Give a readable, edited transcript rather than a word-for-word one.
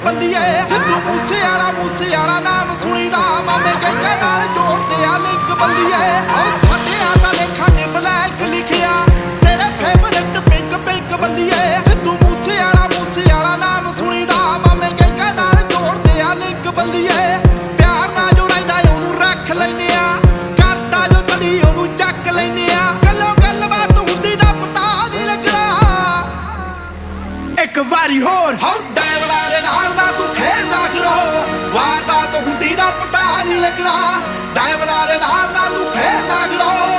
ਬੱਲੀਏ ਸਿੱਧੂ ਮੂਸੇਵਾਲਾ ਨਾਮ ਸੁਣੀਦਾ ਮਾਮੇ ਕਹਿੰਦੇ ਨਾਲ ਜੋੜਦੇ ਆ ਲਿੰਕ ਬੱਲੀਏ ਸਾਡੇ ਦਾ ਲੇਖਾਂ ਨੇ ਬਲੈਕ ਲਿਖਿਆ ਤੇਰੇ ਫੇਵਰਟ ਪਿੰਕ ਬੱਲੀਏ ਸਿੱਧੂ ਮੂਸੇਵਾਲਾ ਨਾਮ ਸੁਣੀਦਾ ਮਾਮੇ ਕਹਿੰਦੇ ਨਾਲ ਜੋੜਦੇ ਆ ਲਿੰਕ ਬੱਲੀਏ ਪਿਆਰ ਨਾਲ ਜੋ ਰਹਿੰਦਾ ਉਹਨੂੰ ਰੱਖ ਲੈਨੇ ਆ ਕਰਦਾ ਜੋ ਤੜੀ ਉਹਨੂੰ ਚੱਕ ਲੈਨੇ ਆ ਗੱਲਬਾਤ ਹੁੰਦੀ ਦਾ ਪਤਾ ਨਹੀਂ ਲੱਗਣਾ ਇੱਕ ਵਾਰੀ ਹੋਰ ਡਾਇਵਲਾਂ ਦੇ ਨਾਲ ਨਾ ਤੂੰ ਖੇਡਦਾ ਕਰੋ ਵਾਰਦਾਤ ਹੁੰਦੀ ਦਾ ਪਤਾ ਨਹੀਂ ਲੱਗਣਾ ਡਾਇਵਲਾਂ ਦੇ ਨਾਲ ਨਾ ਤੂੰ ਖੇਡਦਾ ਕਰੋ